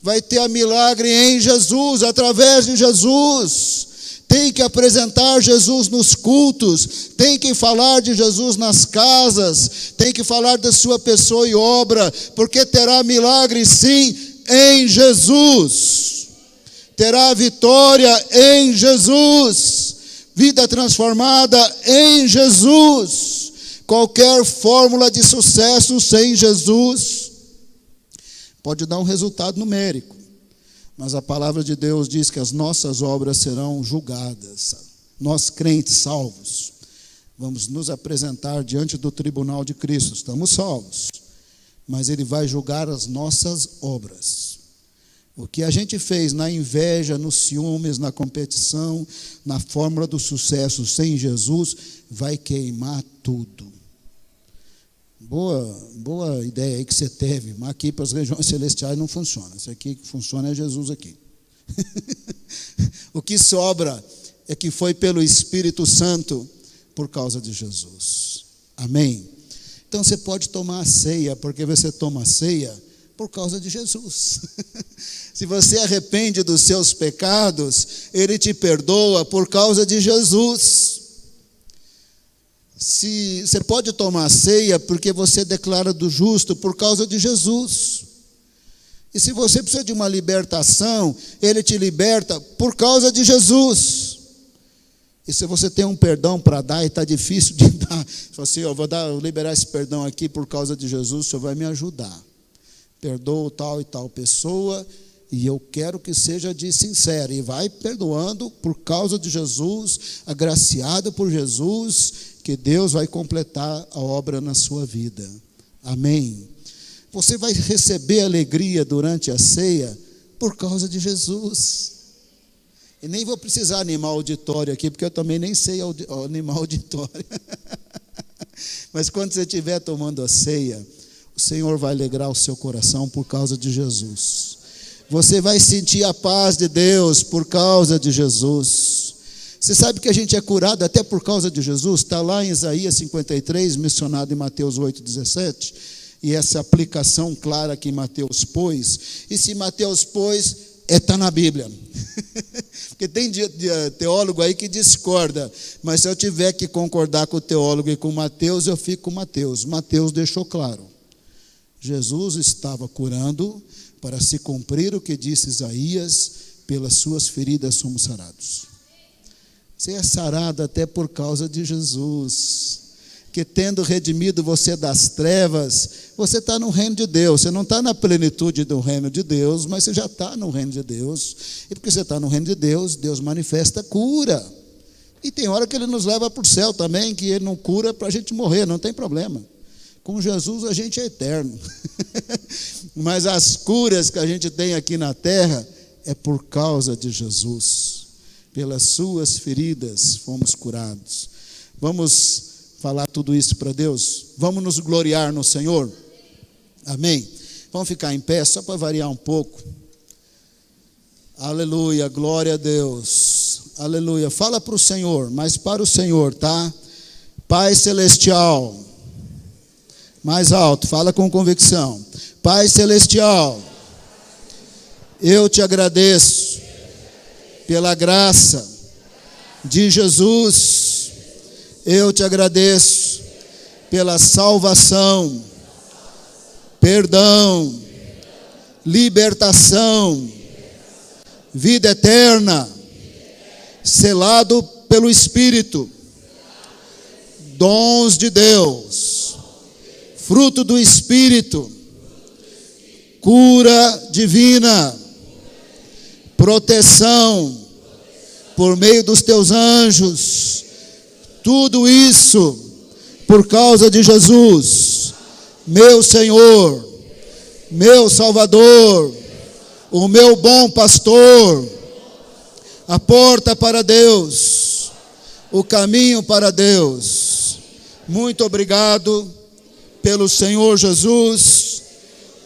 Vai ter a milagre em Jesus, através de Jesus. Tem que apresentar Jesus nos cultos, tem que falar de Jesus nas casas, tem que falar da sua pessoa e obra, porque terá milagre sim em Jesus. Terá vitória em Jesus, vida transformada em Jesus. Qualquer fórmula de sucesso sem Jesus pode dar um resultado numérico, mas a palavra de Deus diz que as nossas obras serão julgadas. Nós, crentes salvos, vamos nos apresentar diante do tribunal de Cristo. Estamos salvos, mas Ele vai julgar as nossas obras. O que a gente fez na inveja, nos ciúmes, na competição, na fórmula do sucesso sem Jesus, vai queimar tudo. Boa ideia aí que você teve, mas aqui para as regiões celestiais não funciona. Isso aqui que funciona é Jesus aqui. O que sobra é que foi pelo Espírito Santo por causa de Jesus. Amém? Então você pode tomar a ceia, porque você toma a ceia por causa de Jesus. Se você arrepende dos seus pecados, Ele te perdoa por causa de Jesus. Se você pode tomar a ceia porque você declara do justo por causa de Jesus. E se você precisa de uma libertação, Ele te liberta por causa de Jesus. E se você tem um perdão para dar e está difícil de dar, fala assim: eu vou liberar esse perdão aqui por causa de Jesus, o Senhor vai me ajudar. Perdoo tal e tal pessoa, e eu quero que seja de sincero, e vai perdoando por causa de Jesus, agraciado por Jesus, que Deus vai completar a obra na sua vida. Amém? Você vai receber alegria durante a ceia por causa de Jesus. E nem vou precisar animar auditório aqui, porque eu também nem sei animar auditório. Mas quando você estiver tomando a ceia, o Senhor vai alegrar o seu coração por causa de Jesus. Você vai sentir a paz de Deus por causa de Jesus. Você sabe que a gente é curado até por causa de Jesus? Está lá em Isaías 53, mencionado em Mateus 8,17. E essa aplicação clara que Mateus pôs. E se Mateus pôs, está na Bíblia. Porque tem teólogo aí que discorda. Mas se eu tiver que concordar com o teólogo e com Mateus, eu fico com Mateus. Mateus deixou claro. Jesus estava curando para se cumprir o que disse Isaías: pelas suas feridas somos sarados. Você é sarado até por causa de Jesus. que tendo redimido você das trevas, você está no reino de Deus. Você não está na plenitude do reino de Deus, mas você já está no reino de Deus. E porque você está no reino de Deus, Deus manifesta cura. E tem hora que Ele nos leva para o céu também, que Ele não cura para a gente morrer, não tem problema. Com Jesus a gente é eterno. Mas as curas que a gente tem aqui na terra é por causa de Jesus. Pelas suas feridas fomos curados. Vamos falar tudo isso para Deus? Vamos nos gloriar no Senhor? Amém? Vamos ficar em pé só para variar um pouco. Aleluia, glória a Deus. Aleluia. Fala para o Senhor, mas para o Senhor, tá? Pai Celestial. Mais alto, fala com convicção. Pai Celestial, eu te agradeço pela graça de Jesus. Eu te agradeço pela salvação, perdão, libertação, vida eterna, selado pelo Espírito, dons de Deus, fruto do Espírito, cura divina, proteção por meio dos teus anjos, tudo isso por causa de Jesus, meu Senhor, meu Salvador, o meu bom pastor, a porta para Deus, o caminho para Deus. Muito obrigado pelo Senhor Jesus,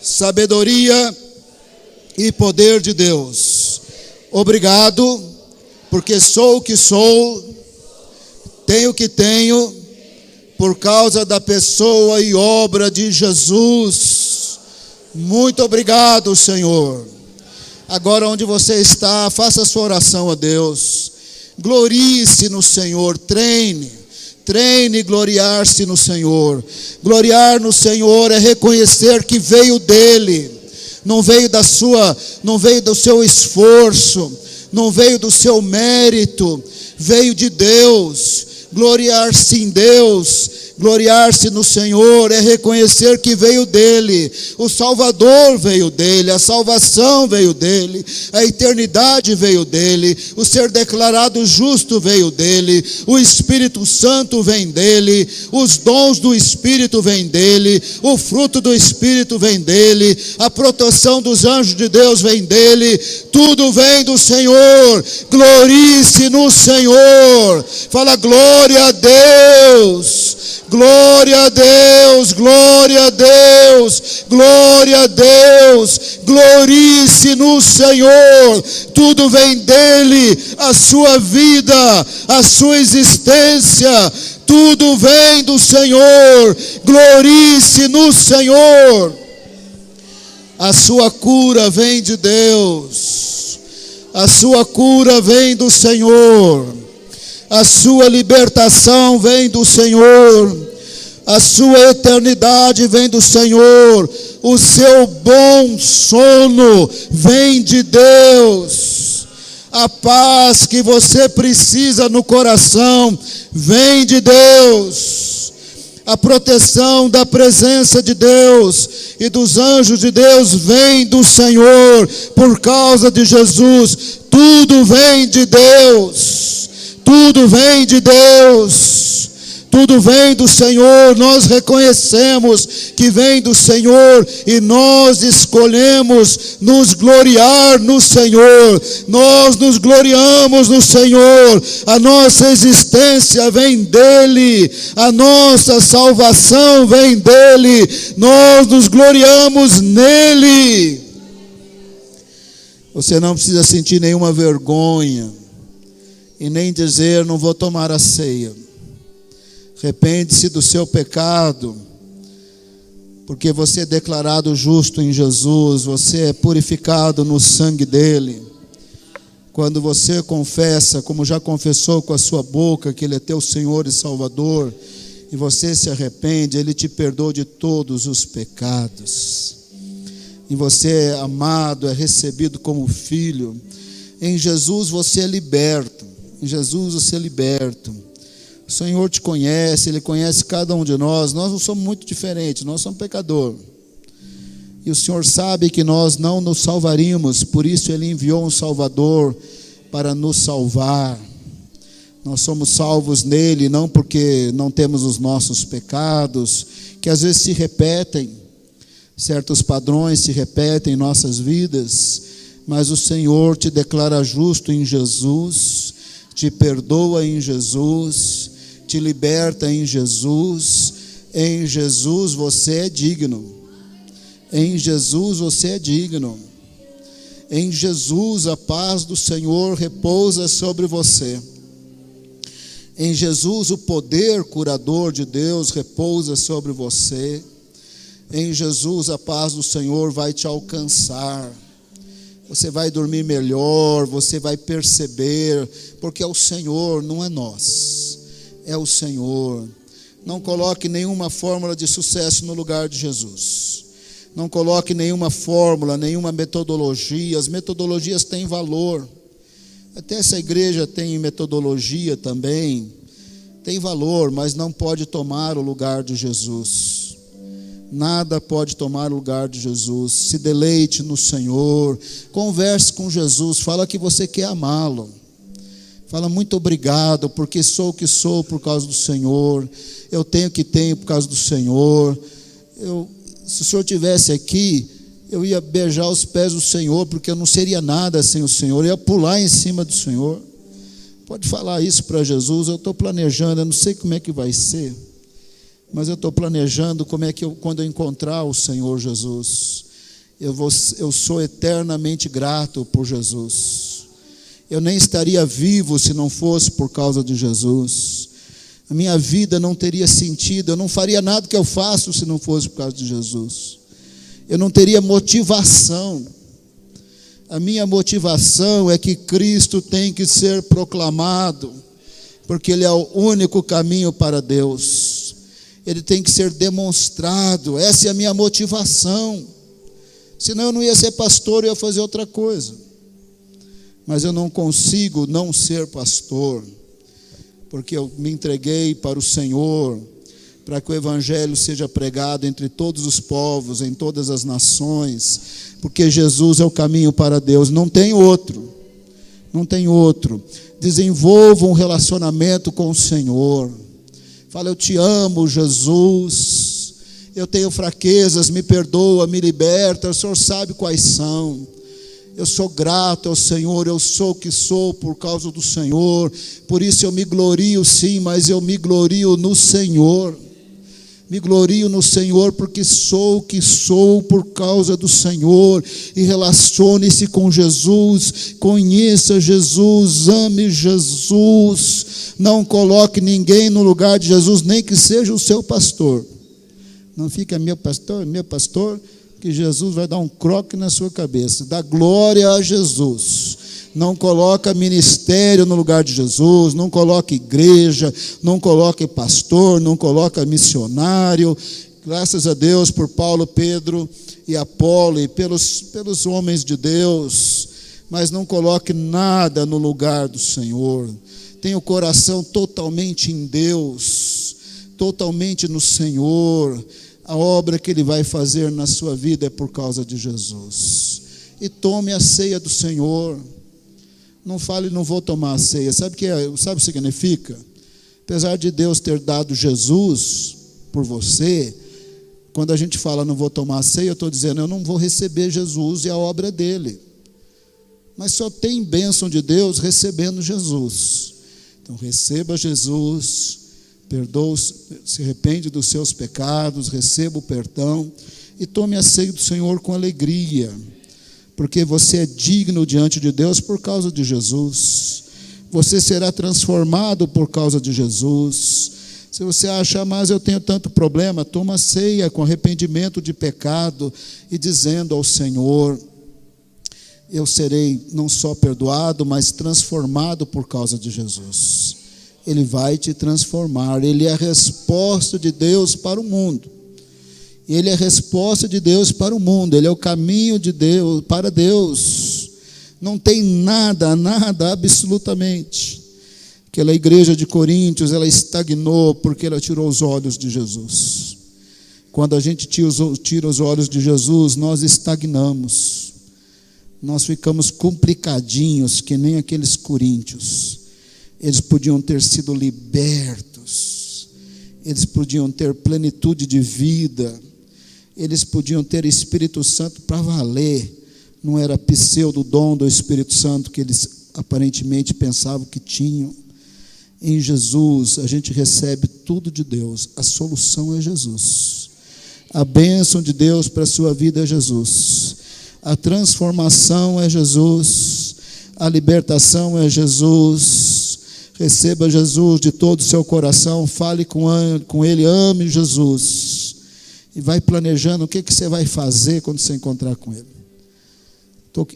sabedoria e poder de Deus. Obrigado, porque sou o que sou, tenho o que tenho, por causa da pessoa e obra de Jesus. Muito obrigado, Senhor. Agora onde você está, faça a sua oração a Deus. Glorie-se no Senhor, treine gloriar-se no Senhor. Gloriar no Senhor é reconhecer que veio dele, não veio do seu esforço, não veio do seu mérito, veio de Deus. Gloriar-se em Deus, gloriar-se no Senhor é reconhecer que veio dele, o Salvador veio dele, a salvação veio dele, a eternidade veio dele, o ser declarado justo veio dele, o Espírito Santo vem dele, os dons do Espírito vêm dele, o fruto do Espírito vem dele, a proteção dos anjos de Deus vem dele, tudo vem do Senhor. Glorie-se no Senhor. Fala glória a Deus. Glória a Deus, glória a Deus, glória a Deus, glorie-se no Senhor, tudo vem dele, a sua vida, a sua existência, tudo vem do Senhor, glorie-se no Senhor. A sua cura vem de Deus, a sua cura vem do Senhor. A sua libertação vem do Senhor, a sua eternidade vem do Senhor, o seu bom sono vem de Deus, a paz que você precisa no coração vem de Deus, a proteção da presença de Deus e dos anjos de Deus vem do Senhor, por causa de Jesus, tudo vem de Deus. Tudo vem de Deus, tudo vem do Senhor. Nós reconhecemos que vem do Senhor e nós escolhemos nos gloriar no Senhor. Nós nos gloriamos no Senhor, a nossa existência vem dele, a nossa salvação vem dele, nós nos gloriamos nele. Você não precisa sentir nenhuma vergonha e nem dizer, não vou tomar a ceia. Arrepende-se do seu pecado, porque você é declarado justo em Jesus, você é purificado no sangue dele. Quando você confessa, como já confessou com a sua boca, que ele é teu Senhor e Salvador, e você se arrepende, ele te perdoa de todos os pecados. E você é amado, é recebido como filho. Em Jesus você é liberto. Em Jesus você é liberto. O Senhor te conhece, Ele conhece cada um de nós. Nós não somos muito diferentes, nós somos pecadores. E o Senhor sabe que nós não nos salvaríamos, por isso Ele enviou um Salvador para nos salvar. Nós somos salvos nele, não porque não temos os nossos pecados, que às vezes se repetem, certos padrões se repetem em nossas vidas, mas o Senhor te declara justo em Jesus, te perdoa em Jesus, te liberta em Jesus você é digno. Em Jesus você é digno. Em Jesus a paz do Senhor repousa sobre você. Em Jesus o poder curador de Deus repousa sobre você. Em Jesus a paz do Senhor vai te alcançar. Você vai dormir melhor, você vai perceber, porque é o Senhor, não é nós. É o Senhor. Não coloque nenhuma fórmula de sucesso no lugar de Jesus. Não coloque nenhuma fórmula, nenhuma metodologia. As metodologias têm valor. Até essa igreja tem metodologia também. Tem valor, mas não pode tomar o lugar de Jesus. Nada pode tomar o lugar de Jesus. Se deleite no Senhor. Converse com Jesus. Fala que você quer amá-lo. Fala muito obrigado, porque sou o que sou por causa do Senhor. Eu tenho o que tenho por causa do Senhor. Se o Senhor estivesse aqui, eu ia beijar os pés do Senhor, porque eu não seria nada sem o Senhor. Eu ia pular em cima do Senhor. Pode falar isso para Jesus. Eu estou planejando, eu não sei como é que vai ser, mas eu estou planejando como é que quando eu encontrar o Senhor Jesus, eu sou eternamente grato por Jesus. Eu nem estaria vivo se não fosse por causa de Jesus. A minha vida não teria sentido, eu não faria nada que eu faço se não fosse por causa de Jesus. Eu não teria motivação. A minha motivação é que Cristo tem que ser proclamado, porque Ele é o único caminho para Deus. Ele tem que ser demonstrado, essa é a minha motivação. Senão eu não ia ser pastor, eu ia fazer outra coisa. Mas eu não consigo não ser pastor, porque eu me entreguei para o Senhor, para que o Evangelho seja pregado entre todos os povos, em todas as nações, porque Jesus é o caminho para Deus, não tem outro, não tem outro. Desenvolva um relacionamento com o Senhor. Fala, eu te amo, Jesus, eu tenho fraquezas, me perdoa, me liberta, o Senhor sabe quais são. Eu sou grato ao Senhor, eu sou o que sou por causa do Senhor, por isso eu me glorio sim, mas eu me glorio no Senhor. Me glorio no Senhor porque sou o que sou por causa do Senhor. E relacione-se com Jesus, conheça Jesus, ame Jesus. Não coloque ninguém no lugar de Jesus, nem que seja o seu pastor. Não fica meu pastor, que Jesus vai dar um croque na sua cabeça. Dá glória a Jesus. Não coloca ministério no lugar de Jesus, não coloca igreja, não coloca pastor, não coloca missionário. Graças a Deus por Paulo, Pedro e Apolo e pelos homens de Deus, mas não coloque nada no lugar do Senhor. Tenha o coração totalmente em Deus, totalmente no Senhor. A obra que Ele vai fazer na sua vida é por causa de Jesus. E tome a ceia do Senhor. Não fale, não vou tomar a ceia. Sabe o que significa? Apesar de Deus ter dado Jesus por você, quando a gente fala não vou tomar a ceia, eu estou dizendo eu não vou receber Jesus e a obra dele. Mas só tem bênção de Deus recebendo Jesus. Então receba Jesus, perdoa, se arrepende dos seus pecados, receba o perdão e tome a ceia do Senhor com alegria. Porque você é digno diante de Deus por causa de Jesus. Você será transformado por causa de Jesus. Se você acha, mas eu tenho tanto problema, toma a ceia com arrependimento de pecado e dizendo ao Senhor, eu serei não só perdoado, mas transformado por causa de Jesus. Ele vai te transformar. Ele é a resposta de Deus para o mundo. Ele é a resposta de Deus para o mundo. Ele é o caminho de Deus para Deus. Não tem nada, absolutamente, Aquela igreja de Coríntios, ela estagnou porque ela tirou os olhos de Jesus. Quando a gente tira os olhos de Jesus, nós estagnamos. Nós ficamos complicadinhos, que nem aqueles coríntios. Eles podiam ter sido libertos. Eles podiam ter plenitude de vida. Eles podiam ter Espírito Santo para valer. Não era pseudo dom do Espírito Santo que eles aparentemente pensavam que tinham. Em Jesus a gente recebe tudo de Deus. A solução é Jesus. A bênção de Deus para a sua vida é Jesus. A transformação é Jesus. A libertação é Jesus. Receba Jesus de todo o seu coração. Fale com Ele, ame Jesus. E vai planejando o que você vai fazer quando você encontrar com Ele.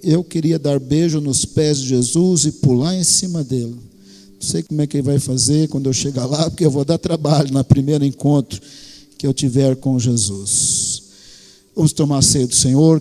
Eu queria dar beijo nos pés de Jesus e pular em cima dele. Não sei como é que ele vai fazer quando eu chegar lá, porque eu vou dar trabalho no primeiro encontro que eu tiver com Jesus. Vamos tomar a ceia do Senhor.